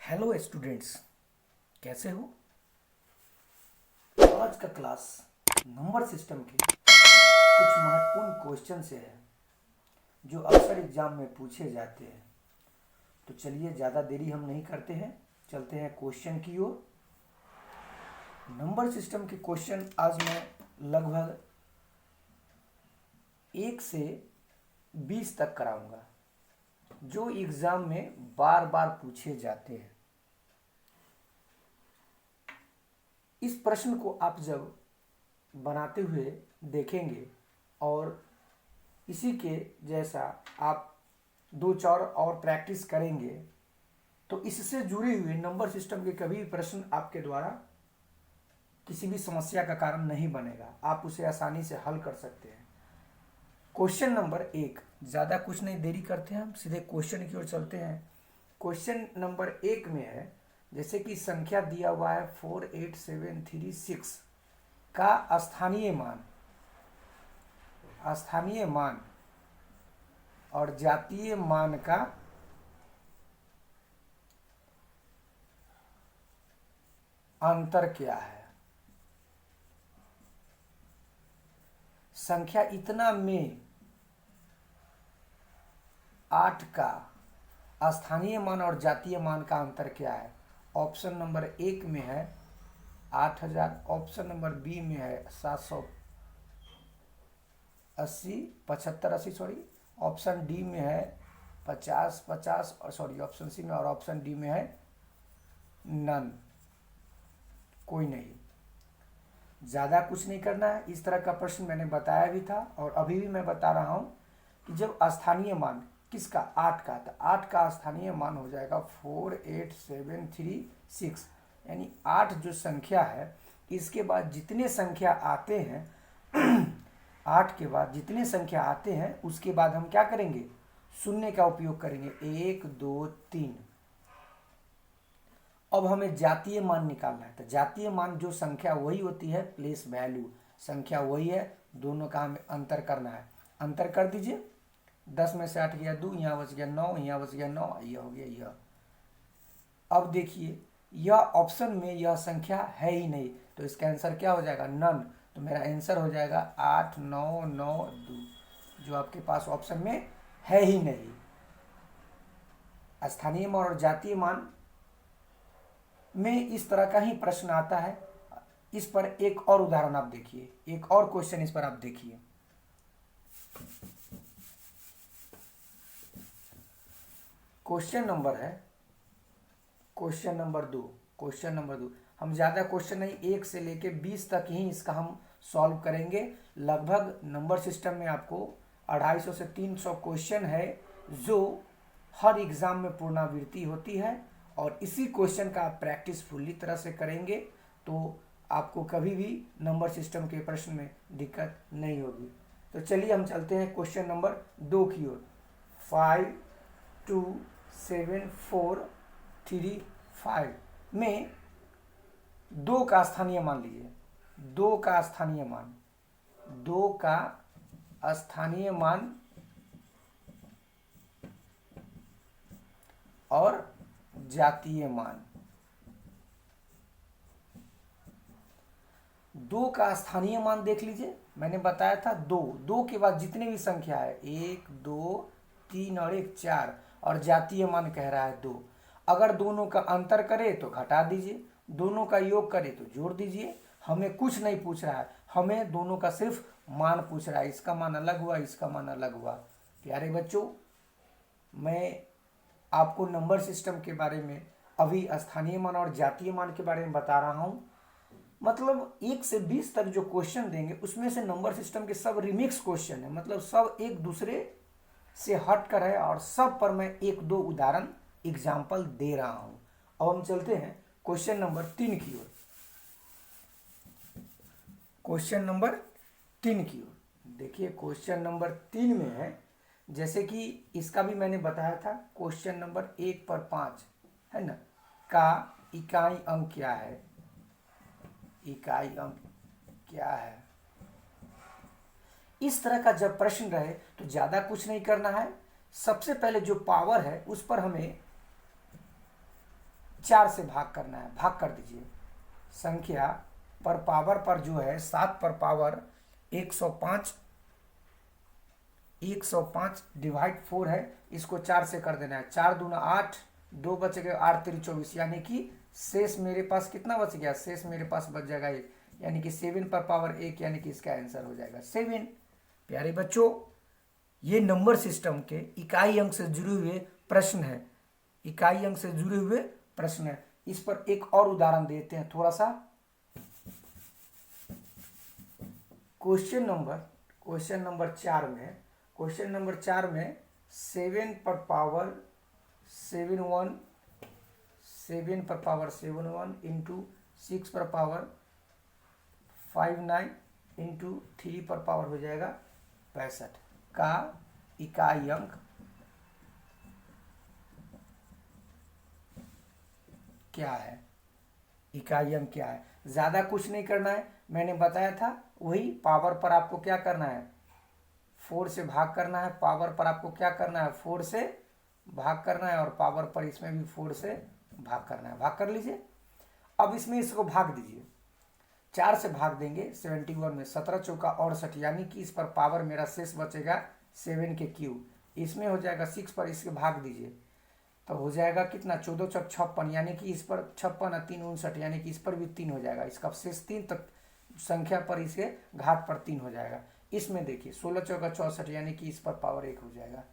Hello students, कैसे हो। आज का क्लास नंबर सिस्टम के कुछ महत्वपूर्ण क्वेश्चन से है जो अक्सर एग्जाम में पूछे जाते हैं। तो चलिए ज़्यादा देरी हम नहीं करते हैं, चलते हैं क्वेश्चन की ओर। नंबर सिस्टम के क्वेश्चन आज मैं लगभग 1 से 20 तक कराऊंगा जो एग्जाम में बार बार पूछे जाते हैं। इस प्रश्न को आप जब बनाते हुए देखेंगे और इसी के जैसा आप दो चार और प्रैक्टिस करेंगे तो इससे जुड़े हुए नंबर सिस्टम के कभी भी प्रश्न आपके द्वारा किसी भी समस्या का कारण नहीं बनेगा, आप उसे आसानी से हल कर सकते हैं। क्वेश्चन नंबर 1, ज़्यादा कुछ नहीं देरी करते हैं, हम सीधे क्वेश्चन की ओर चलते हैं। क्वेश्चन नंबर 1 में है, जैसे कि संख्या दिया हुआ है 48736 का स्थानीय मान और जातीय मान का अंतर क्या है। संख्या इतना में 8 का स्थानीय मान और जातीय मान का अंतर क्या है। ऑप्शन नंबर 1 में है 8000, ऑप्शन नंबर बी में है 780 75 80 सॉरी, ऑप्शन डी में है 50 50 और सॉरी ऑप्शन सी में, और ऑप्शन डी में है नन, कोई नहीं। ज़्यादा कुछ नहीं करना है। इस तरह का प्रश्न मैंने बताया भी था और अभी भी मैं बता रहा हूँ कि जब स्थानीय मान किसका 8 का, तो 8 का स्थानीय मान हो जाएगा 48736, यानी 8 जो संख्या है इसके बाद जितने संख्या आते हैं 8 के बाद जितने संख्या आते हैं उसके बाद हम क्या करेंगे, शून्य का उपयोग करेंगे, 1 2 3। अब हमें जातीय मान निकालना है, तो जातीय मान जो संख्या वही होती है, प्लेस वैल्यू संख्या वही है, दोनों का हमें अंतर करना है। अंतर कर दीजिए, 10 में से 8 गया 2, यहाँ बच गया 9, यहाँ बच गया 9, यह हो गया यह। अब देखिए यह ऑप्शन में यह संख्या है ही नहीं, तो इसका आंसर क्या हो जाएगा, नन। तो मेरा आंसर हो जाएगा 8 9 9 2, जो आपके पास ऑप्शन में है ही नहीं। स्थानीय मान और जातीय मान में इस तरह का ही प्रश्न आता है। इस पर एक और उदाहरण आप देखिए, एक और क्वेश्चन इस पर आप देखिए। क्वेश्चन नंबर है क्वेश्चन नंबर 2। हम ज़्यादा क्वेश्चन नहीं, 1 से लेके 20 तक ही इसका हम सॉल्व करेंगे। लगभग नंबर सिस्टम में आपको 250 से 300 क्वेश्चन है जो हर एग्ज़ाम में पुनरावृत्ति होती है, और इसी क्वेश्चन का आप प्रैक्टिस फुल्ली तरह से करेंगे तो आपको कभी भी नंबर सिस्टम के प्रश्न में दिक्कत नहीं होगी। तो चलिए हम चलते हैं क्वेश्चन नंबर 2 की ओर। 52743 में 2 का स्थानीय मान लीजिए, 2 का स्थानीय मान और जातीय मान। 2 का स्थानीय मान देख लीजिए, मैंने बताया था 2 के बाद जितने भी संख्या है 1 2 3 और 1 4, और जातीय मान कह रहा है 2। अगर दोनों का अंतर करे तो घटा दीजिए, दोनों का योग करे तो जोड़ दीजिए। हमें कुछ नहीं पूछ रहा है, हमें दोनों का सिर्फ मान पूछ रहा है, इसका मान अलग हुआ, इसका मान अलग हुआ। प्यारे बच्चों, मैं आपको नंबर सिस्टम के बारे में अभी स्थानीय मान और जातीय मान के बारे में बता रहा हूँ। मतलब 1 से 20 तक जो क्वेश्चन देंगे उसमें से नंबर सिस्टम के सब रिमिक्स क्वेश्चन है, मतलब सब एक दूसरे से हट कर है, और सब पर मैं 1-2 उदाहरण एग्जाम्पल दे रहा हूँ। अब हम चलते हैं क्वेश्चन नंबर 3 की ओर। क्वेश्चन नंबर 3 की ओर देखिए, क्वेश्चन नंबर 3 में है, जैसे कि इसका भी मैंने बताया था, क्वेश्चन नंबर 1 पर 5 है ना, का इकाई अंक क्या है, इकाई अंक क्या है। इस तरह का जब प्रश्न रहे तो ज़्यादा कुछ नहीं करना है। सबसे पहले जो पावर है उस पर हमें 4 से भाग करना है, भाग कर दीजिए। संख्या पर पावर पर जो है 7 पर पावर 105 डिवाइड 4 है, इसको 4 से कर देना है। 4 दूना 8, 2 बच गए, 8 3 24, यानी कि शेष मेरे पास कितना बच गया, शेष मेरे पास बच जाएगा 1, यानी कि 7 पर पावर 1, यानी कि इसका आंसर हो जाएगा 7। प्यारे बच्चों, ये नंबर सिस्टम के इकाई अंक से जुड़े हुए प्रश्न है, इकाई अंक से जुड़े हुए प्रश्न है। इस पर एक और उदाहरण देते हैं थोड़ा सा। क्वेश्चन नंबर 4 में 7 पर पावर 7 इंटू 6 पर पावर 59 इंटू 3 पर पावर हो जाएगा 65 का इकाई अंक क्या है, इकाई अंक क्या है। ज़्यादा कुछ नहीं करना है, मैंने बताया था वही। पावर पर आपको क्या करना है, 4 से भाग करना है। पावर पर आपको क्या करना है, 4 से भाग करना है, और पावर पर इसमें भी 4 से भाग करना है। भाग कर लीजिए। अब इसमें इसको भाग दीजिए, 4 से भाग देंगे 71 में, 17 चौका 68, यानी कि इस पर पावर मेरा शेष बचेगा 7 के क्यूब। इसमें हो जाएगा 6 पर इसके भाग दीजिए, तो हो जाएगा कितना, 14 चौक 56, यानी कि इस पर 56 और 3 59, यानी कि इस पर भी 3 हो जाएगा। इसका शेष 3 तक संख्या पर इसके घात पर 3 हो जाएगा। इसमें देखिए 16 चौका 64, यानी कि इस पर पावर 1 हो जाएगा,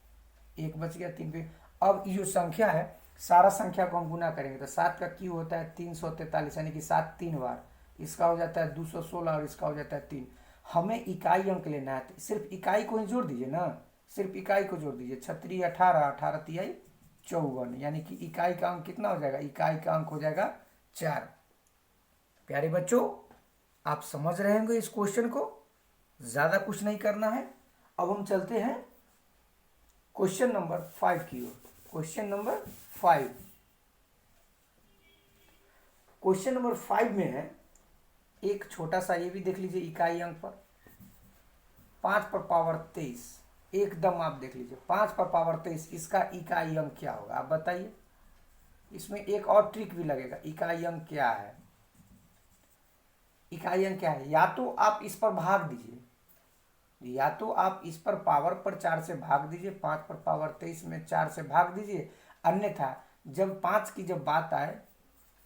1 बच गया 3 पे। अब ये जो संख्या है, सारा संख्या को हम गुना करेंगे तो 7 का क्यू होता है 343, यानी कि 7 3 बार, इसका हो जाता है 216 और इसका हो जाता है 3। हमें इकाई अंक लेना है, तो सिर्फ इकाई को ही जोड़ दीजिए ना, सिर्फ इकाई को जोड़ दीजिए। 36 18, 18 तिहाई 54, यानी कि इकाई का अंक कितना हो जाएगा, इकाई का अंक हो जाएगा 4। प्यारे बच्चों, आप समझ रहे होंगे इस क्वेश्चन को, ज़्यादा कुछ नहीं करना है। अब हम चलते हैं क्वेश्चन नंबर 5 की ओर। क्वेश्चन नंबर 5 में है एक छोटा सा, ये भी देख लीजिए इकाई अंक पर 5 पर पावर 23, एकदम आप देख लीजिए 5 पर पावर 23, इसका इकाई अंक क्या होगा आप बताइए। इसमें एक और ट्रिक भी लगेगा, इकाई अंक क्या है, इकाई अंक क्या है। या तो आप इस पर भाग दीजिए, या तो आप इस पर पावर पर 4 से भाग दीजिए, 5 पर पावर 23 में 4 से भाग दीजिए। अन्यथा जब 5 की जब बात आए,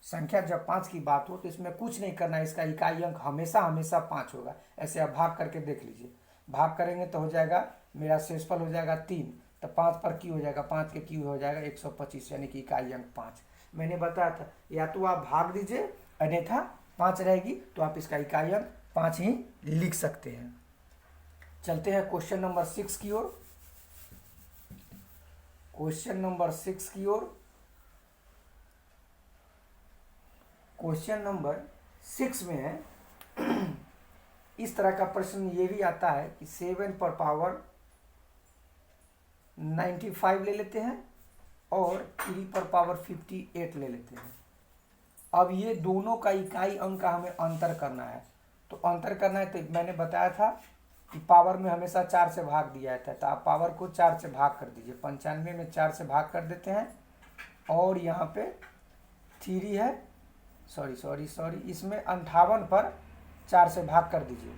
संख्या जब 5 की बात हो, तो इसमें कुछ नहीं करना है, इसका इकाई अंक हमेशा हमेशा 5 होगा। ऐसे आप भाग करके देख लीजिए, भाग करेंगे तो हो जाएगा मेरा शेषफल हो जाएगा 3, तो 5 पर क्यू हो जाएगा, 5 के क्यू हो जाएगा 125, यानी कि इकाई अंक 5। मैंने बताया था या तो आप भाग दीजिए, अन्यथा 5 रहेगी तो आप इसका इकाई अंक 5 ही लिख सकते हैं। चलते हैं क्वेश्चन नंबर 6 की ओर। क्वेश्चन नंबर 6 की ओर। क्वेश्चन नंबर 6 में है इस तरह का प्रश्न ये भी आता है कि 7 पर पावर 95 ले लेते हैं और 3 पर पावर 58 ले लेते हैं। अब ये दोनों का इकाई अंक का हमें अंतर करना है। तो अंतर करना है तो मैंने बताया था कि पावर में हमेशा 4 से भाग दिया जाता है, तो आप पावर को 4 से भाग कर दीजिए। 95 में 4 से भाग कर देते हैं, और यहाँ पे 3 है, सॉरी इसमें 58 पर 4 से भाग कर दीजिए,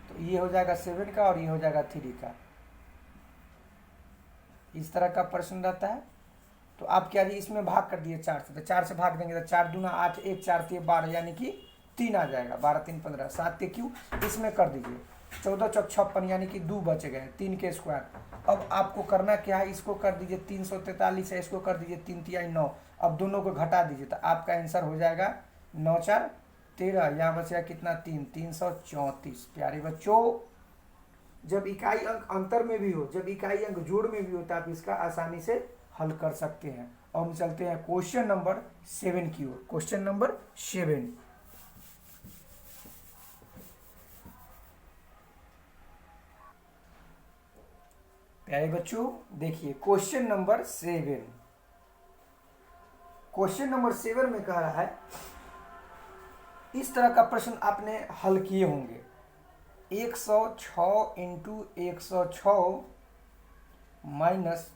तो ये हो जाएगा 7 का और ये हो जाएगा 3 का। इस तरह का प्रश्न रहता है। तो आप क्या जी, इसमें भाग कर दिए 4 से, तो 4 से भाग देंगे तो 4 दूना 8, 1 4 3 12, यानी कि 3 आ जाएगा, 12 3 15, 7 के क्यू इसमें कर दीजिए, 14 चौक 56, यानी कि 2 बच गए, 3 के स्क्वायर। अब आपको करना क्या है, इसको कर दीजिए 343 है, इसको कर दीजिए 3 तिहाई 9, अब दोनों को घटा दीजिए तो आपका आंसर हो जाएगा 9 4 13, यहाँ बचेगा कितना 3 334। प्यारे बच्चों, जब इकाई अंक अंतर में भी हो, जब इकाई अंक जोड़ में भी हो, तो आप इसका आसानी से हल कर सकते हैं। और हम चलते हैं क्वेश्चन नंबर 7 की ओर। Question number 7। प्यारे बच्चों देखिए क्वेश्चन नंबर 7। क्वेश्चन नंबर 7 में कह रहा है इस तरह का प्रश्न आपने हल किए होंगे। 106 इंटू 106 माइनस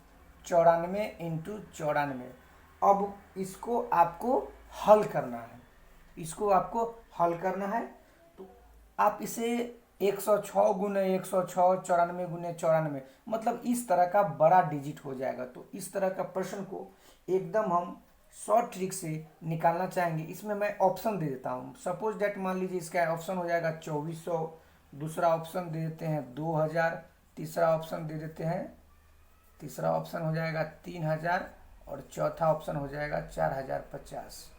94 इंटू 94। अब इसको आपको हल करना है, इसको आपको हल करना है। तो आप इसे 106 गुने 106, 94 गुने 94, मतलब इस तरह का बड़ा डिजिट हो जाएगा। तो इस तरह का प्रश्न को एकदम हम शॉर्ट ट्रिक से निकालना चाहेंगे। इसमें मैं ऑप्शन दे देता हूँ। सपोज डेट मान लीजिए इसका ऑप्शन हो जाएगा 2400, दूसरा ऑप्शन दे देते हैं 2000, तीसरा ऑप्शन दे देते हैं, तीसरा ऑप्शन हो जाएगा 3000 और चौथा ऑप्शन हो जाएगा 4050।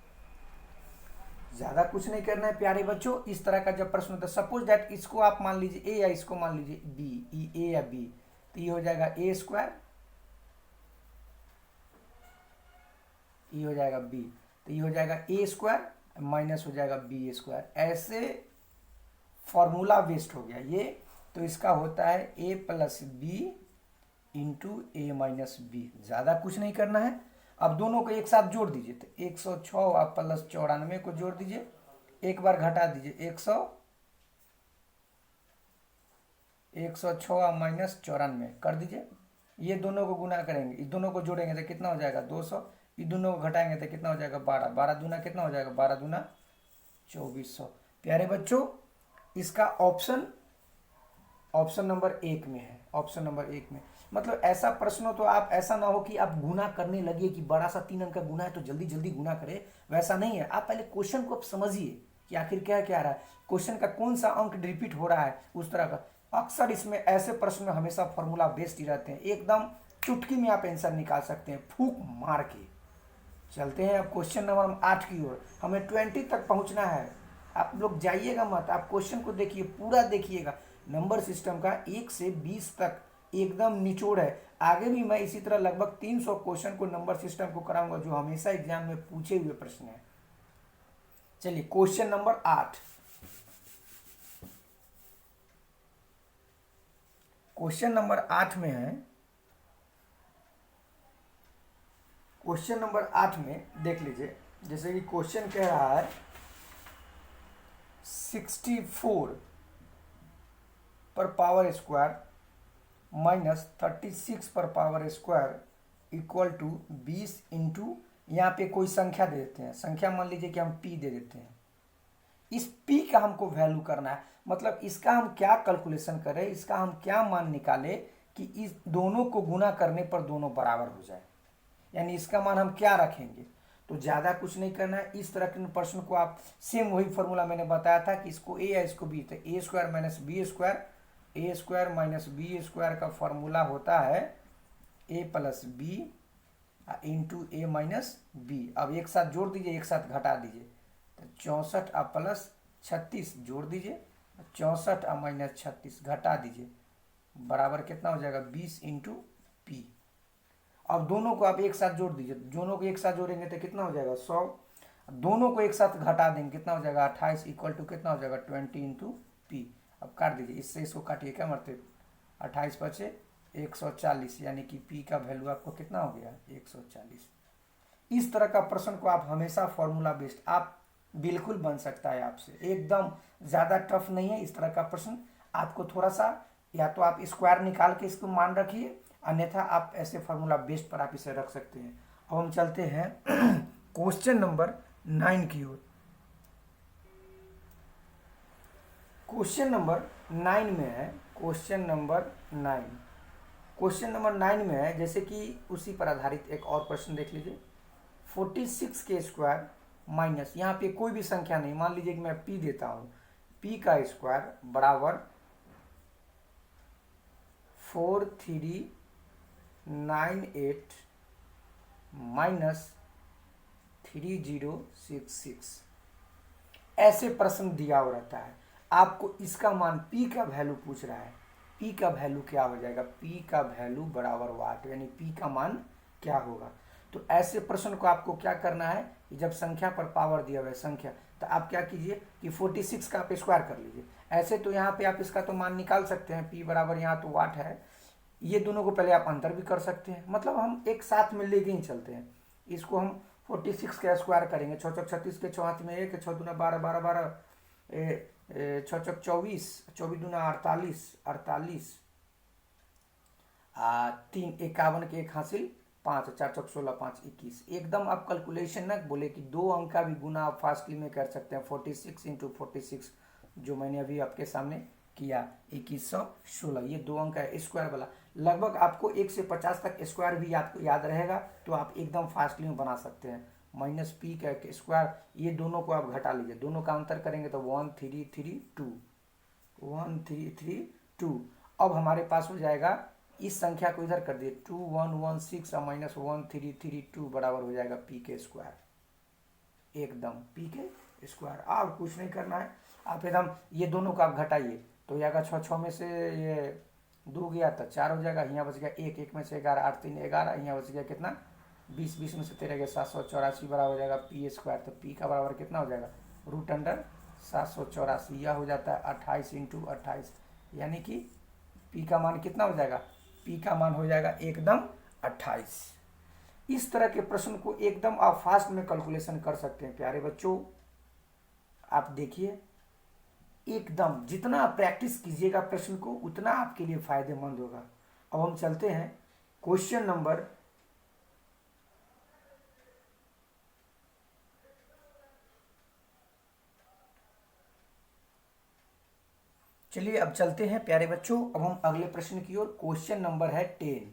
ज़्यादा कुछ नहीं करना है प्यारे बच्चों। इस तरह का जब प्रश्न होता है, सपोज दैट इसको आप मान लीजिए ए या इसको मान लीजिए बी, ए या बी, तो ये हो जाएगा ए स्क्वायर, ये हो जाएगा बी, तो ये हो जाएगा ए स्क्वायर माइनस हो जाएगा बी स्क्वायर। ऐसे फॉर्मूला वेस्ट हो गया ये। तो इसका होता है ए प्लस बी इंटू ए माइनस बी। ज़्यादा कुछ नहीं करना है। अब दोनों को एक साथ जोड़ दीजिए, तो 106 आप प्लस 94 को जोड़ दीजिए, एक बार घटा दीजिए 106 माइनस 94 कर दीजिए। ये दोनों को गुना करेंगे, इस दोनों को जोड़ेंगे तो कितना हो जाएगा 200, ये दोनों को घटाएंगे तो कितना हो जाएगा 12, 12 दूना कितना हो जाएगा 12 दूना 2400। प्यारे बच्चों, इसका ऑप्शन नंबर 1 में है, ऑप्शन नंबर 1 में। मतलब ऐसा प्रश्न हो तो आप ऐसा ना हो कि आप गुना करने लगे कि बड़ा सा 3 अंक का गुना है तो जल्दी जल्दी गुना करें, वैसा नहीं है। आप पहले क्वेश्चन को आप समझिए कि आखिर क्या क्या रहा है, क्वेश्चन का कौन सा अंक रिपीट हो रहा है, उस तरह का। अक्सर इसमें ऐसे प्रश्न में हमेशा फॉर्मूला बेस्ड ही रहते हैं, एकदम चुटकी में आप आंसर निकाल सकते हैं फूंक मार के। चलते हैं अब क्वेश्चन नंबर 8 की ओर। हमें 20 तक पहुंचना है। आप लोग जाइएगा मत, आप क्वेश्चन को देखिए, पूरा देखिएगा। नंबर सिस्टम का 1 से 20 तक एकदम निचोड़ है। आगे भी मैं इसी तरह लगभग 300 क्वेश्चन को नंबर सिस्टम को कराऊंगा जो हमेशा एग्जाम में पूछे हुए प्रश्न है। चलिए क्वेश्चन नंबर 8। क्वेश्चन नंबर 8 में है, क्वेश्चन नंबर 8 में देख लीजिए। जैसे कि क्वेश्चन कह रहा है 64 पर पावर स्क्वायर माइनस 36 पर power square equal to 20 into, यहाँ पे कोई संख्या दे देते हैं, संख्या मान लीजिए कि हम p दे देते हैं। इस p का हमको वैल्यू करना है, मतलब इसका हम क्या कैलकुलेशन करें, इसका हम क्या मान निकालें कि इस दोनों को गुना करने पर दोनों बराबर हो जाए, यानी इसका मान हम क्या रखेंगे। तो ज़्यादा कुछ नहीं करना है। इस तरह के प्रश्न को आप सेम वही फॉर्मूला मैंने बताया था कि इसको a या इसको b, तो ए स्क्वायर माइनस बी स्क्वायर, ए स्क्वायर माइनस बी स्क्वायर का फॉर्मूला होता है ए प्लस बी इंटू ए माइनस बी। अब एक साथ जोड़ दीजिए, एक साथ घटा दीजिए, तो 64 और प्लस 36 जोड़ दीजिए, 64 और माइनस 36 घटा दीजिए, बराबर कितना हो जाएगा 20 इंटू पी। अब दोनों को आप एक साथ जोड़ दीजिए, दोनों को एक साथ जोड़ेंगे तो कितना हो जाएगा 100, दोनों को एक साथ घटा देंगे कितना हो जाएगा 28 इक्वल टू कितना हो जाएगा 20 इंटू पी। अब काट दीजिए, इससे इसको काटिए, क्या मरते 28 बचे 140, यानी कि पी का वैल्यू आपको कितना हो गया 140। इस तरह का प्रश्न को आप हमेशा फॉर्मूला बेस्ड आप बिल्कुल बन सकता है आपसे, एकदम ज़्यादा टफ नहीं है। इस तरह का प्रश्न आपको थोड़ा सा, या तो आप स्क्वायर निकाल के इसको मान रखिए, अन्यथा आप ऐसे फॉर्मूला बेस्ड पर आप इसे रख सकते हैं। अब हम चलते हैं क्वेश्चन नंबर 9 की ओर। क्वेश्चन नंबर 9 में है, क्वेश्चन नंबर 9, क्वेश्चन नंबर 9 में है जैसे कि उसी पर आधारित एक और प्रश्न देख लीजिए। 46 के स्क्वायर माइनस, यहाँ पे कोई भी संख्या नहीं, मान लीजिए कि मैं p देता हूँ, p का स्क्वायर बराबर 4398 माइनस 3066। ऐसे प्रश्न दिया हो रहता है, आपको इसका मान p का वैल्यू पूछ रहा है। p का वैल्यू क्या हो जाएगा, p का वैल्यू बराबर वाट, यानी p का मान क्या होगा। तो ऐसे प्रश्न को आपको क्या करना है कि जब संख्या पर पावर दिया हुआ है संख्या, तो आप क्या कीजिए कि 46 का आप स्क्वायर कर लीजिए। ऐसे तो यहाँ पे आप इसका तो मान निकाल सकते हैं, p बराबर यहाँ तो वाट है, ये दोनों को पहले आप अंतर भी कर सकते हैं। मतलब हम एक साथ में लेके ही चलते हैं। इसको हम 46 का स्क्वायर करेंगे, 6 चौक 36 के चौहाथ में 1, 6 दूना 12, 12 12, 6 चौक 24, 24 दूना 48, 48, 3 51 के 1 हासिल 5, 4 चौक 16, 5 21। एकदम आप कैलकुलेशन ना बोले कि 2 अंक का भी गुना आप फास्टली में कर सकते हैं। 46 इंटू 46 जो मैंने अभी आपके सामने किया 2116, ये 2 अंक है स्क्वायर वाला। लगभग आपको 1 से 50 तक स्क्वायर भी आपको याद रहेगा तो आप एकदम फास्टली में बना सकते हैं। माइनस पी का स्क्वायर, ये दोनों को आप घटा लीजिए, दोनों का अंतर करेंगे तो 1332, 1332। अब हमारे पास हो जाएगा, इस संख्या को इधर कर दिए 2116 और माइनस 1332 बराबर हो जाएगा पी के स्क्वायर, एकदम पी के स्क्वायर। आप कुछ नहीं करना है, आप एकदम ये दोनों का आप घटाइए तो जाएगा 6, 6 में से ये 2 गया तो 4 हो जाएगा, यहाँ बच गया 1, 1 में से 11, 8 3 11, यहाँ बच गया कितना 20, 20 में से 13 गया 784 बराबर हो जाएगा पी स्क्वायर। तो पी का बराबर कितना हो जाएगा √784, यह हो जाता है 28 इंटू 28, यानी कि पी का मान कितना हो जाएगा, पी का मान हो जाएगा एकदम 28। इस तरह के प्रश्न को एकदम आप फास्ट में कैलकुलेशन कर सकते हैं प्यारे बच्चों। आप देखिए एकदम जितना आप प्रैक्टिस कीजिएगा प्रश्न को उतना आपके लिए फायदेमंद होगा। अब हम चलते हैं क्वेश्चन नंबर, चलिए अब चलते हैं प्यारे बच्चों, अब हम अगले प्रश्न की ओर। क्वेश्चन नंबर है 10।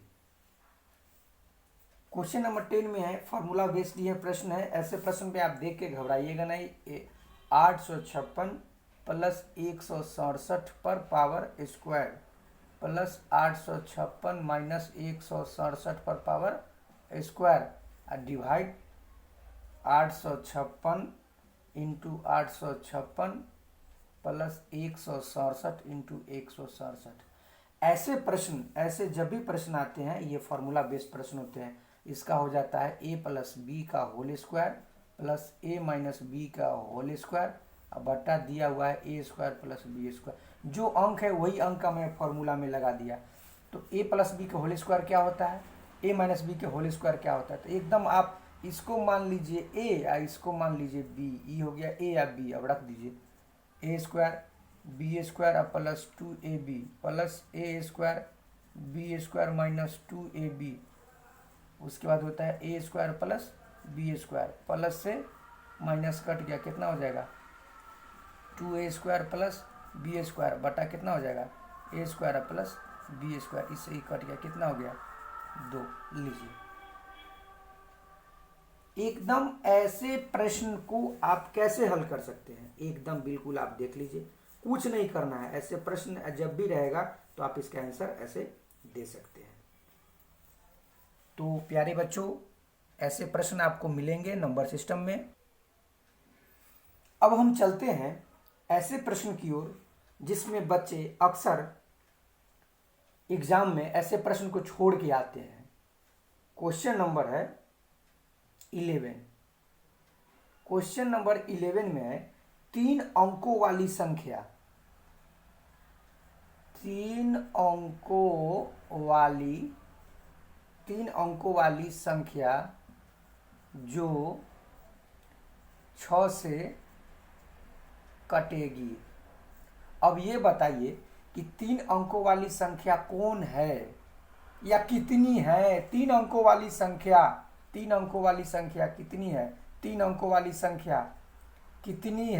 क्वेश्चन नंबर 10 में है फार्मूला बेस्ड ये प्रश्न है। ऐसे प्रश्न पे आप देख के घबराइएगा नहीं। 856 प्लस 167 पर पावर स्क्वायर प्लस 856 माइनस 167 पर power square divide 856 into 856 plus 167 into 167। ऐसे प्रश्न, ऐसे जब भी प्रश्न आते हैं ये फार्मूला बेस्ड प्रश्न होते हैं। इसका हो जाता है a प्लस बी का whole square plus a minus B का होल स्क्वायर, अब बटा दिया हुआ है a square plus B square. जो अंक है वही अंक का मैं फार्मूला में लगा दिया। तो a प्लस बी का होल स्क्वायर क्या होता है, a माइनस बी के होल स्क्वायर क्या होता है। तो एकदम आप इसको मान लीजिए a या इसको मान लीजिए b, ई हो गया a या b, अब रख दीजिए a square B square plus 2ab plus a square B square minus 2ab, उसके बाद होता है a square plus B square, plus से माइनस कट गया कितना हो जाएगा 2a square plus B square बटा कितना हो जाएगा a square plus B square, इससे ही कट गया कितना हो गया 2। लीजिए एकदम ऐसे प्रश्न को आप कैसे हल कर सकते हैं, एकदम बिल्कुल आप देख लीजिए, कुछ नहीं करना है। ऐसे प्रश्न जब भी रहेगा तो आप इसका आंसर ऐसे दे सकते हैं। तो प्यारे बच्चों ऐसे प्रश्न आपको मिलेंगे नंबर सिस्टम में। अब हम चलते हैं ऐसे प्रश्न की ओर जिसमें बच्चे अक्सर एग्जाम में ऐसे प्रश्न को छोड़ के आते हैं। क्वेश्चन नंबर है 11। क्वेश्चन नंबर 11 में है 3 अंकों वाली संख्या, 3 अंकों वाली संख्या जो 6 से कटेगी। अब ये बताइए कि 3 अंकों वाली संख्या कौन है या कितनी है। 3 अंकों वाली संख्या, 3 अंकों वाली संख्या कितनी है, 3 अंकों वाली संख्या कितनी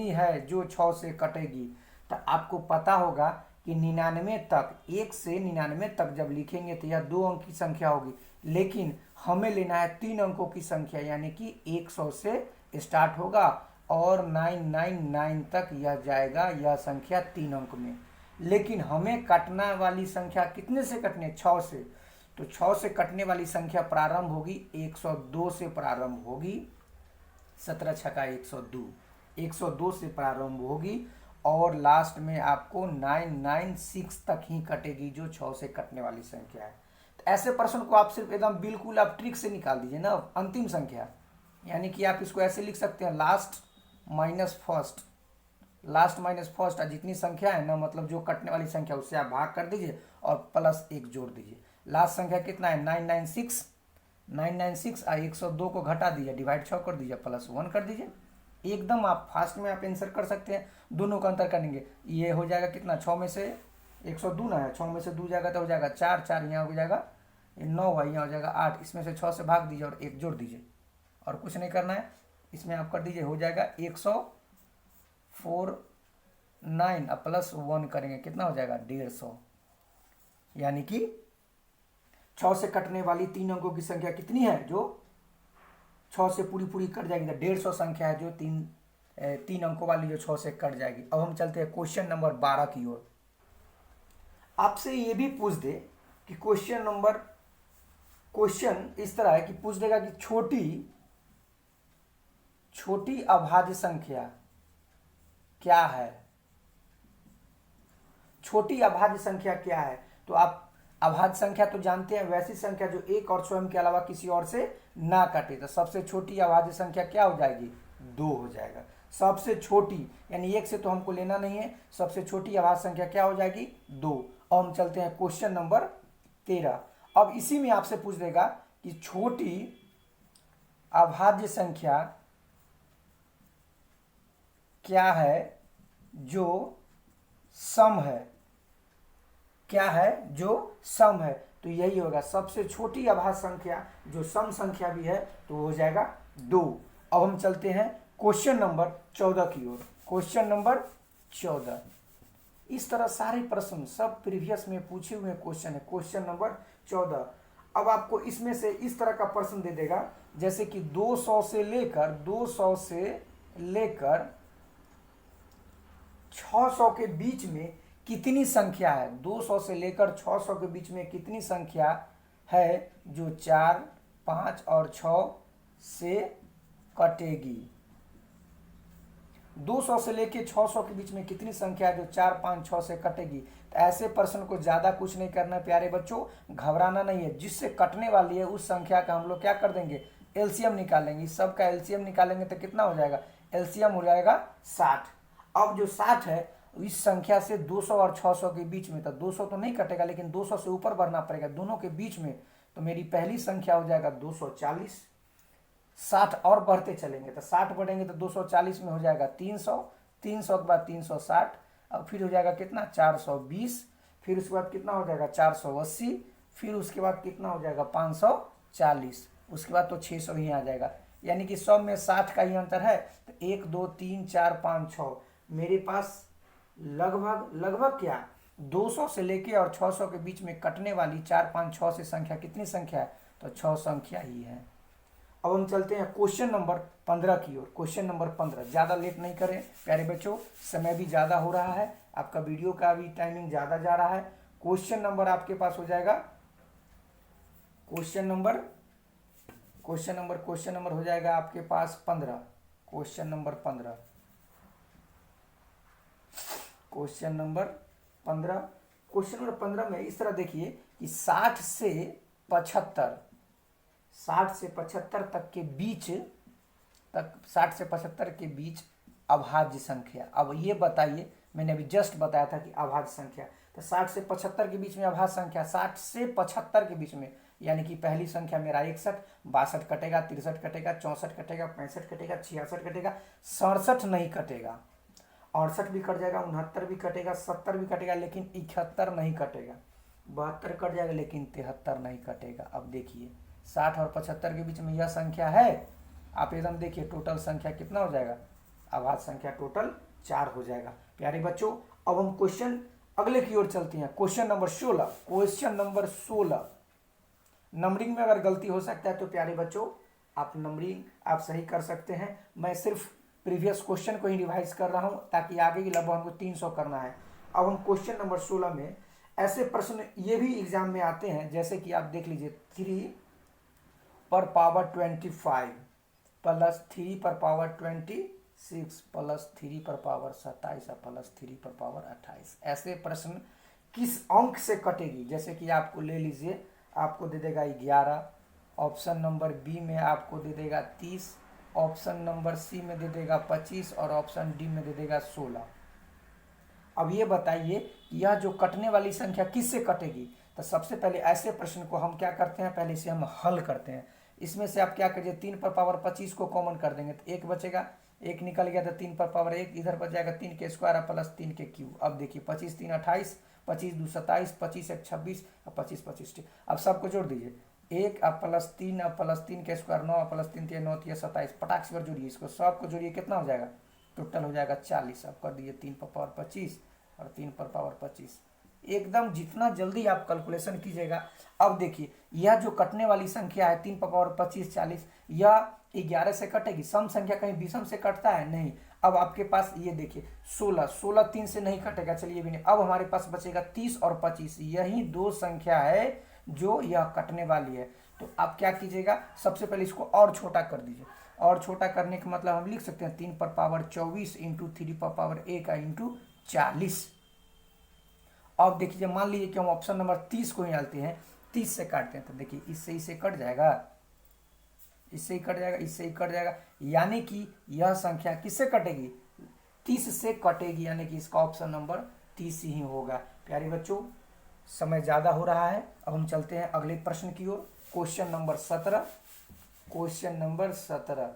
है जो 6 से कटेगी। तो आपको पता होगा कि 99 तक, 1 से 99 तक जब लिखेंगे तो यह 2 अंक की संख्या होगी, लेकिन हमें लेना है 3 अंकों की संख्या, यानी कि 100 से स्टार्ट होगा और 999 तक यह जाएगा, यह संख्या 3 अंक में। लेकिन हमें कटना वाली संख्या कितने से कटने, 6 से। तो 6 से कटने वाली संख्या प्रारंभ होगी 102 से प्रारंभ होगी, 17 छक्का 102, 102 से प्रारंभ होगी और लास्ट में आपको 996 तक ही कटेगी जो 6 से कटने वाली संख्या है। तो ऐसे प्रश्न को आप सिर्फ एकदम बिल्कुल आप ट्रिक से निकाल दीजिए ना, अंतिम संख्या, यानी कि आप इसको ऐसे लिख सकते हैं last minus first, last minus first, जितनी संख्या है ना, मतलब जो कटने वाली संख्या उससे आप भाग कर दीजिए और प्लस 1 जोड़ दीजिए। लास्ट संख्या कितना है 996, 996 और 102 को घटा दीजिए, डिवाइड 6 कर दीजिए, प्लस 1 कर दीजिए। एकदम आप फास्ट में आप आंसर कर सकते हैं। दोनों का अंतर करेंगे, ये हो जाएगा कितना, 6 में से 102 ना है, 6 में से 2 जाएगा तो हो जाएगा 4, 4 यहाँ हो जाएगा, ये 9 है, यहाँ हो जाएगा 8, इसमें से 6 से भाग दीजिए और 1 जोड़ दीजिए और कुछ नहीं करना है। इसमें आप कर दीजिए, हो जाएगा 149 अब प्लस 1 करेंगे कितना हो जाएगा 150, यानी कि 6 से कटने वाली 3 अंकों की संख्या कितनी है, जो 6 से पूरी पूरी कट जाएगी, तो 150 संख्या है जो तीन अंकों वाली जो 6 से कट जाएगी। अब हम चलते हैं क्वेश्चन नंबर 12 की ओर। आपसे ये भी पूछ दे कि क्वेश्चन इस तरह है कि पूछ देगा कि छोटी अभाज्य संख्या क्या है, छोटी अभाज्य संख्या क्या है। तो आप अभाज्य संख्या तो जानते हैं, वैसी संख्या जो एक और स्वयं के अलावा किसी और से ना कटे, तो सबसे छोटी अभाज्य संख्या क्या हो जाएगी, 2 हो जाएगा। सबसे छोटी यानी 1 से तो हमको लेना नहीं है, सबसे छोटी अभाज्य संख्या क्या हो जाएगी 2। और हम चलते हैं क्वेश्चन नंबर 13। अब इसी में आपसे पूछ देगा कि छोटी अभाज्य संख्या क्या है जो सम है, क्या है जो सम है। तो यही होगा सबसे छोटी अभाज्य संख्या जो सम संख्या भी है, तो हो जाएगा 2। अब हम चलते हैं क्वेश्चन नंबर 14 की ओर। क्वेश्चन नंबर 14, इस तरह सारे प्रश्न सब प्रीवियस में पूछे हुए क्वेश्चन है। क्वेश्चन नंबर 14, अब आपको इसमें से इस तरह का प्रश्न दे देगा जैसे कि 200 से लेकर 600 के बीच में कितनी संख्या है, 200 से लेकर 600 के बीच में कितनी संख्या है जो 4, 5 और 6 से कटेगी। 200 से लेकर 600 के बीच में कितनी संख्या है जो 4, 5, 6 से कटेगी। तो ऐसे प्रश्न को ज़्यादा कुछ नहीं करना है प्यारे बच्चों, घबराना नहीं है। जिससे कटने वाली है उस संख्या का हम लोग क्या कर देंगे, एलसीएम निकालेंगे। इस सब का एलसीएम निकालेंगे तो कितना हो जाएगा, एलसीएम हो जाएगा 60। अब जो 60 है इस संख्या से 200 और 600 के बीच में, तो 200 तो नहीं कटेगा लेकिन 200 से ऊपर बढ़ना पड़ेगा दोनों के बीच में, तो मेरी पहली संख्या हो जाएगा 240। 60 और बढ़ते चलेंगे तो 60 बढ़ेंगे तो 240 में हो जाएगा 300, 300 के बाद 360, अब फिर हो जाएगा कितना 420, फिर उसके बाद कितना हो जाएगा 480, फिर उसके बाद कितना हो जाएगा 540, उसके बाद तो 600 ही आ जाएगा। यानी कि सब में 60 का ही अंतर है। तो 1, 2, 3, 4, 5, 6 मेरे पास लगभग क्या 200 से लेके और 600 के बीच में कटने वाली 4, 5, 6 से संख्या कितनी संख्या है, तो 6 संख्या ही है। अब हम चलते हैं क्वेश्चन नंबर 15 की ओर। क्वेश्चन नंबर 15, ज़्यादा लेट नहीं करें प्यारे बच्चों, समय भी ज़्यादा हो रहा है, आपका वीडियो का भी टाइमिंग ज़्यादा जा रहा है। क्वेश्चन नंबर आपके पास हो जाएगा क्वेश्चन नंबर हो जाएगा आपके पास 15। क्वेश्चन नंबर 15 में इस तरह देखिए कि 60 से 75 तक के बीच 60 से 75 के बीच अभाज्य संख्या। अब ये बताइए, मैंने अभी जस्ट बताया था कि अभाज्य संख्या, तो 60 से 75 के बीच में अभाज्य संख्या, 60 से 75 के बीच में, यानी कि पहली संख्या मेरा 61, 62 कटेगा, 63 कटेगा, 64 कटेगा, 65 कटेगा, 66 कटेगा, 67 नहीं कटेगा, 68 भी कट जाएगा, 69 भी कटेगा, 70 भी कटेगा, लेकिन 71 नहीं कटेगा, 72 कट जाएगा लेकिन 73 नहीं कटेगा। अब देखिए 60 और 75 के बीच में यह संख्या है, आप एकदम देखिए टोटल संख्या कितना हो जाएगा, अभाज्य संख्या टोटल 4 हो जाएगा। प्यारे बच्चों अब हम क्वेश्चन अगले की ओर चलते हैं। Question number 16। Question number 16, numbering में अगर गलती हो सकता है तो प्यारे बच्चों आप नंबरिंग आप सही कर सकते हैं, मैं सिर्फ प्रीवियस क्वेश्चन को ही रिवाइज कर रहा हूं ताकि आगे की लगभग हमको 300 करना है। अब हम क्वेश्चन नंबर 16 में ऐसे प्रश्न ये भी एग्जाम में आते हैं जैसे कि आप देख लीजिए 3 पर पावर 25 प्लस 3 पर पावर 26 प्लस 3 पर पावर 27 प्लस 3 पर पावर 28। ऐसे प्रश्न किस अंक से कटेगी, जैसे कि आपको ले लीजिए, आपको दे देगा 11, ऑप्शन नंबर बी में आपको दे देगा 30, ऑप्शन नंबर सी में दे देगा 25 और ऑप्शन डी में दे देगा 16। अब ये बताइए यह जो कटने वाली संख्या किससे कटेगी। तो सबसे पहले ऐसे प्रश्न को हम क्या करते हैं, पहले इसे हम हल करते हैं। इसमें से आप क्या करिए 3 पर पावर 25 को कॉमन कर देंगे तो 1 बचेगा, 1 निकल गया तो 3 पर पावर 1 इधर बच जाएगा 3 के स्क्वायर प्लस 3 के क्यूब। अब देखिए 25 3 28 25 2 27, 25 1 26 और 25 25 ठीक। अब सबको जोड़ दीजिए, 1 अब +3 अब +3 के स्क्वायर 9 अब +3 3 9 3 27, पटाख से जोड़िए, इसको सबको जोड़िए, कितना हो जाएगा, टोटल हो जाएगा 40। अब कर दीजिए 3 पर पावर 25 और 3 पर पावर 25। एकदम जितना जल्दी आप कैलकुलेशन कीजिएगा। अब देखिए यह जो कटने वाली संख्या है 3 पर पावर 25 40, यह 11 से कटेगी। सम संख्या कहीं विषम से कटता है नहीं। अब आपके पास ये देखिए 16 16 3 से नहीं कटेगा, चलिए भी नहीं। अब हमारे पास बचेगा 30 और 25, यही दो संख्या है जो यह कटने वाली है। तो आप क्या कीजिएगा, सबसे पहले इसको और छोटा कर दीजिए। और छोटा करने का मतलब हम लिख सकते हैं 3 पर पावर 24 इंटू 3 पर पावर 1 इंटू 40। अब देखिए मान लीजिए कि हम ऑप्शन नंबर 30 को ही डालते हैं, 30 से काटते हैं, तो देखिए इससे इसे कट जाएगा, इससे ही कट जाएगा, इससे ही कट जाएगा, यानी कि यह संख्या किससे कटेगी, 30 से कटेगी, यानी कि इसका ऑप्शन नंबर 30 ही होगा। प्यारे बच्चों समय ज़्यादा हो रहा है, अब हम चलते हैं अगले प्रश्न की ओर। Question number 17। Question number 17,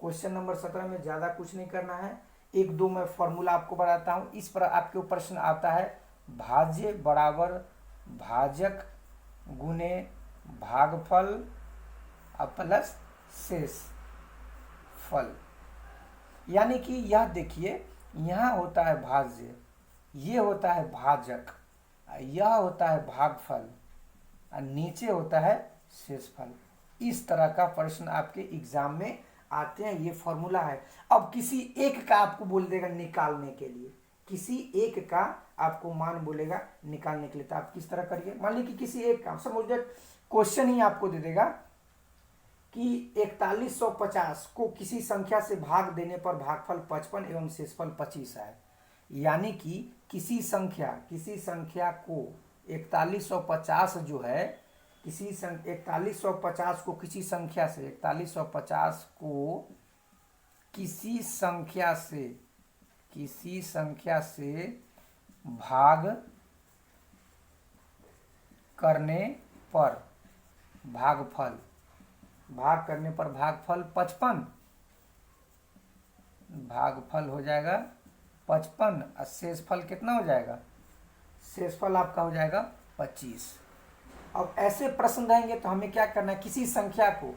question number 17 में ज़्यादा कुछ नहीं करना है, एक दो मैं फॉर्मूला आपको बताता हूँ। इस पर आपके प्रश्न आता है, भाज्य बराबर भाजक गुने भागफल प्लस शेष फल। यानी कि यह देखिए यहाँ होता है भाज्य, ये होता है भाजक, यह होता है भागफल और नीचे होता है शेषफल। इस तरह का प्रश्न आपके एग्जाम में आते हैं, ये फॉर्मूला है। अब किसी एक का आपको बोल देगा निकालने के लिए, किसी एक का आपको मान बोलेगा निकालने के लिए, तो आप किस तरह करिए। मान लीजिए कि किसी एक का समझ लीजिए क्वेश्चन ही आपको दे देगा कि 4150 को किसी संख्या से भाग देने पर भागफल 55 एवं शेषफल 25 है। यानी कि किसी संख्या को 4150 जो है, किसी 4150 को किसी संख्या से 4150 को किसी संख्या से भाग करने पर भागफल 55, भागफल हो जाएगा 55 और शेषफल कितना हो जाएगा, शेषफल आपका हो जाएगा 25। अब ऐसे प्रश्न रहेंगे तो हमें क्या करना है, किसी संख्या को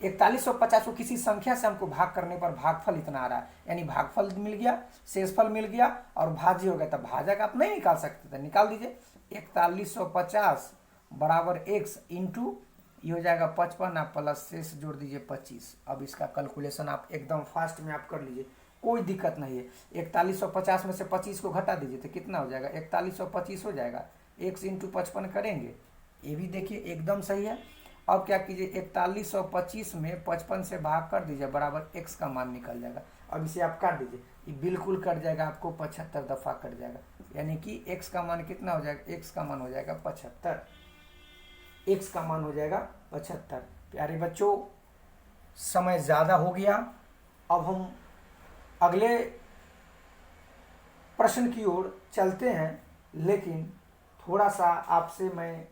4150 को किसी संख्या से हमको भाग करने पर भागफल इतना आ रहा है, यानी भागफल मिल गया, शेषफल मिल गया और भाज्य हो गया। तब भाजक आप नहीं निकाल सकते थे, निकाल दीजिए। 4150 बराबर x इंटू ये हो जाएगा 55 आप प्लस शेष जोड़ दीजिए 25। अब इसका कैलकुलेशन आप एकदम फास्ट में आप कर लीजिए, कोई दिक्कत नहीं है। 4150 में से 25 को घटा दीजिए तो कितना हो जाएगा, 4125 हो जाएगा। x इंटू 55 करेंगे, ये भी देखिए एकदम सही है। अब क्या कीजिए, 4125 में 55 से भाग कर दीजिए, बराबर x का मान निकल जाएगा। अब इसे आप काट दीजिए, ये बिल्कुल कट जाएगा, आपको 75 दफ़ा कट जाएगा, यानी कि x का मान कितना हो जाएगा, x का मान हो जाएगा 75, x का मान हो जाएगा 75। प्यारे बच्चों समय ज़्यादा हो गया, अब हम अगले प्रश्न की ओर चलते हैं, लेकिन थोड़ा सा आपसे मैं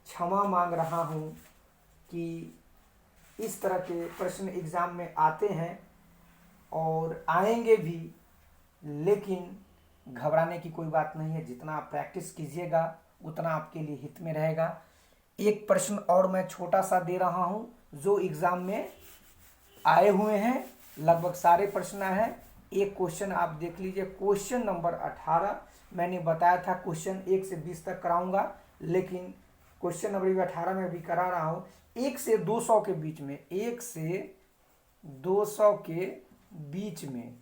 क्षमा मांग रहा हूँ कि इस तरह के प्रश्न एग्ज़ाम में आते हैं और आएंगे भी, लेकिन घबराने की कोई बात नहीं है। जितना आप प्रैक्टिस कीजिएगा उतना आपके लिए हित में रहेगा। एक प्रश्न और मैं छोटा सा दे रहा हूँ जो एग्ज़ाम में आए हुए हैं, लगभग सारे प्रश्न हैं। एक क्वेश्चन आप देख लीजिए, क्वेश्चन नंबर 18। मैंने बताया था क्वेश्चन 1 से 20 तक कराऊंगा, लेकिन क्वेश्चन नंबर 18 में भी करा रहा हूँ। 1 से 200 के बीच में, 1 से 200 के बीच में,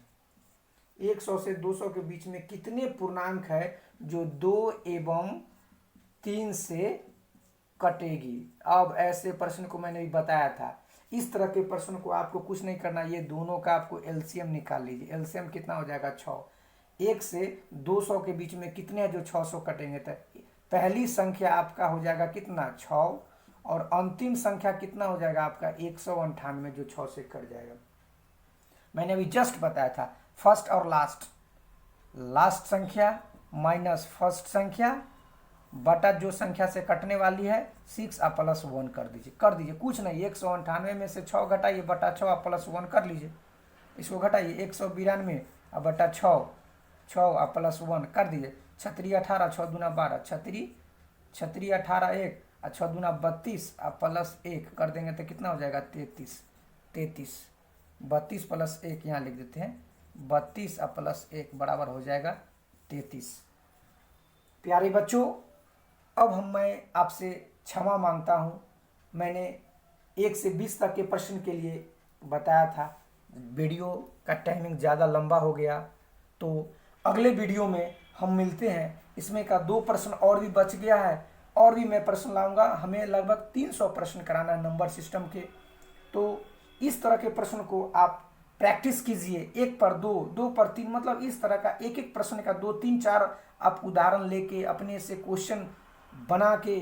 100 से 200 के बीच में कितने पूर्णांक है जो 2 एवं 3 से कटेगी। अब ऐसे प्रश्न को मैंने भी बताया था। इस तरह के प्रश्न को आपको कुछ नहीं करना, ये दोनों का आपको एलसीएम निकाल लीजिए। एलसीएम कितना हो जाएगा, 6। 1 से 200 के बीच में कितने हैं जो 600 कटेंगे, तो पहली संख्या आपका हो जाएगा कितना, 6, और अंतिम संख्या कितना हो जाएगा आपका 198 जो 6 से कट जाएगा। मैंने अभी जस्ट बताया था, फर्स्ट और लास्ट संख्या माइनस फर्स्ट संख्या बटा जो संख्या से कटने वाली है 6 और प्लस 1 कर दीजिए, कुछ नहीं। 198 में से 6 घटाइए, बटा 6 और प्लस 1 कर लीजिए। इसको घटाइए, 192 और बटा 6 और प्लस 1 कर दीजिए, छतरी 18, 6 दूना 12, छतरी 18 1 और 6 दूना 32 और प्लस 1 कर देंगे तो कितना हो जाएगा 33। 32 प्लस 1 यहाँ लिख देते हैं, 32 और प्लस 1 बराबर हो जाएगा 33। प्यारे बच्चों, अब मैं आपसे क्षमा मांगता हूँ, मैंने 1 से 20 तक के प्रश्न के लिए बताया था, वीडियो का टाइमिंग ज़्यादा लंबा हो गया, तो अगले वीडियो में हम मिलते हैं। इसमें का 2 प्रश्न और भी बच गया है, और भी मैं प्रश्न लाऊंगा। हमें लगभग 300 प्रश्न कराना है नंबर सिस्टम के, तो इस तरह के प्रश्न को आप प्रैक्टिस कीजिए, 1 पर 2, 2 पर 3, मतलब इस तरह का एक एक प्रश्न का 2 3 4 आप उदाहरण लेके अपने से क्वेश्चन बना के,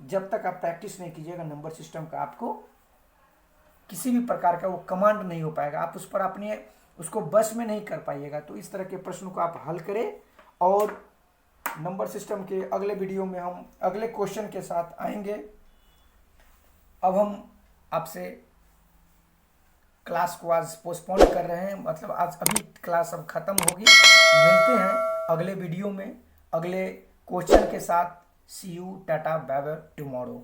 जब तक आप प्रैक्टिस नहीं कीजिएगा नंबर सिस्टम का, आपको किसी भी प्रकार का वो कमांड नहीं हो पाएगा, आप उस पर अपने उसको बस में नहीं कर पाइएगा। तो इस तरह के प्रश्नों को आप हल करें, और नंबर सिस्टम के अगले वीडियो में हम अगले क्वेश्चन के साथ आएंगे। अब हम आपसे क्लास को आज पोस्टपोन कर रहे हैं, मतलब आज अभी क्लास अब खत्म होगी। मिलते हैं अगले वीडियो में अगले क्वेश्चन के साथ। See you, tata, bye bye, tomorrow.